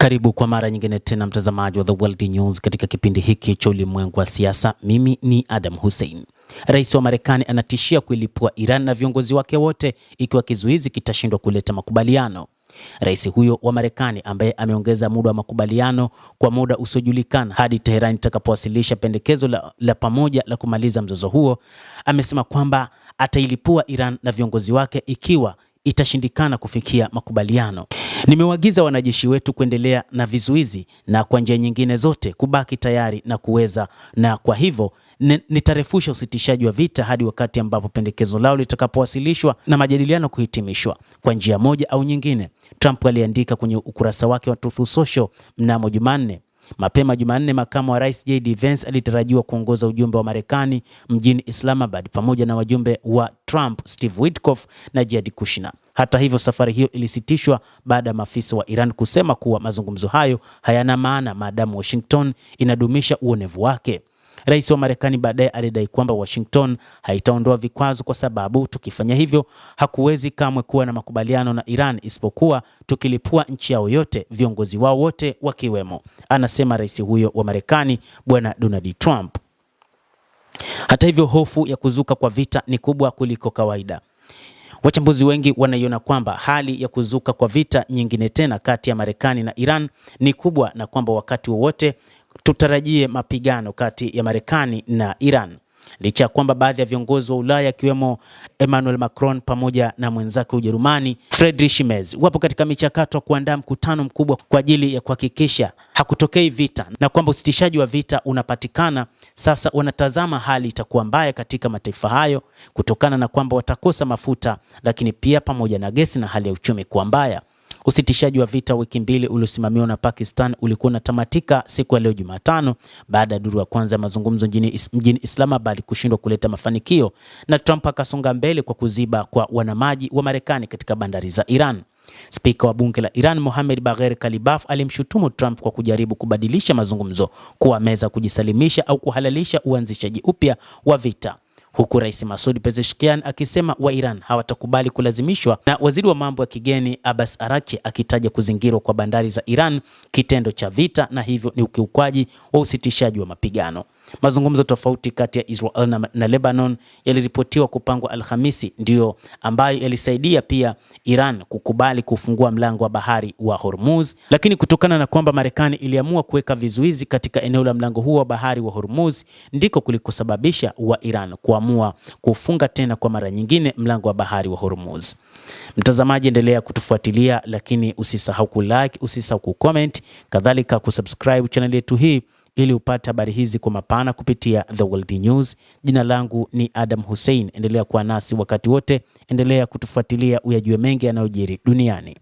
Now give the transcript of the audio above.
Karibu kwa mara nyingine tena mtazamaji wa The World News katika kipindi hiki cha ulimwengu wa siasa. Mimi ni Adam Hussein. Rais wa Marekani anatishia kuilipua Iran na viongozi wake wote ikiwa kizuizi kitashindwa kuleta makubaliano. Rais huyo wa Marekani ambaye ameongeza muda wa makubaliano kwa muda usiojulikana hadi Tehran itakapowasilisha pendekezo la pamoja la kumaliza mzozo huo, amesema kwamba atailipua Iran na viongozi wake ikiwa itashindikana kufikia makubaliano. Nimewaagiza wanajeshi wetu kuendelea na vizuizi na kwa njia nyingine zote kubaki tayari na kuweza, na kwa hivyo nitarefusha usitishaji wa vita hadi wakati ambapo pendekezo lao litakapowasilishwa na majadiliano kuhitimishwa kwa njia moja au nyingine, Trump aliandika kwenye ukurasa wake wa Truth Social mnamo Jumanne. Mapema Jumanne, makamu wa rais JD Vance alitarajiwa kuongoza ujumbe wa Marekani mjini Islamabad pamoja na wajumbe wa Trump Steve Witkoff na Jared Kushner. Hata hivyo, safari hiyo ilisitishwa baada ya maafisa wa Iran kusema kuwa mazungumzo hayo hayana maana maadamu Washington inadumisha uonevu wake. Rais wa Marekani baadaye alidai kwamba Washington haitaondoa vikwazo kwa sababu tukifanya hivyo hakuwezi kamwe kuwa na makubaliano na Iran isipokuwa tukilipua nchi yao yote, viongozi wao wote wakiwemo, anasema rais huyo wa Marekani bwana Donald Trump. Hata hivyo, hofu ya kuzuka kwa vita ni kubwa kuliko kawaida. Wachambuzi wengi wanaiona kwamba hali ya kuzuka kwa vita nyingine tena kati ya Marekani na Iran ni kubwa na kwamba wakati wowote tutarajie mapigano kati ya Marekani na Iran. Licha ya kwamba baadhi ya viongozi wa Ulaya akiwemo Emmanuel Macron pamoja na mwenzake wa Ujerumani Friedrich Merz wapo katika michakato ya kuandaa mkutano mkubwa kwa ajili ya kuhakikisha hakutokei vita na kwamba usitishaji wa vita unapatikana, sasa wanatazama hali itakuwa mbaya katika mataifa hayo kutokana na kwamba watakosa mafuta, lakini pia pamoja na gesi na hali ya uchumi kuwa mbaya. Usitishaji wa vita wiki mbili uliosimamiwa na Pakistan ulikuwa unatamatika siku ya leo Jumatano baada ya duru ya kwanza ya mazungumzo mjini Islamabad kushindwa kuleta mafanikio, na Trump akasonga mbele kwa kuziba kwa wanamaji wa Marekani katika bandari za Iran. Spika wa bunge la Iran Mohammad Bagher Kalibaf alimshutumu Trump kwa kujaribu kubadilisha mazungumzo kuwa meza kujisalimisha au kuhalalisha uanzishaji upya wa vita, huku Rais Masoud Pezeshkian akisema wa Iran hawatakubali kulazimishwa, na waziri wa mambo ya kigeni Abbas Araghchi akitaja kuzingirwa kwa bandari za Iran kitendo cha vita na hivyo ni ukiukwaji wa usitishaji wa mapigano. Mazungumzo tofauti kati ya Israel na Lebanon yaliripotiwa kupangwa Alhamisi, ndio ambayo yalisaidia pia Iran kukubali kufungua mlango wa bahari wa Hormuz, lakini kutokana na kwamba Marekani iliamua kuweka vizuizi katika eneo la mlango huo wa bahari wa Hormuz, ndiko kulikosababisha wa Iran kuamua kufunga tena kwa mara nyingine mlango wa bahari wa Hormuz. Mtazamaji, endelea kutufuatilia, lakini usisahau kulike, usisahau kucomment, kadhalika kusubscribe channel yetu hii ili upate habari hizi kwa mapana kupitia The World News. Jina langu ni Adam Hussein. Endelea kuwa nasi wakati wote, endelea kutufuatilia uyajue mengi yanayojiri duniani.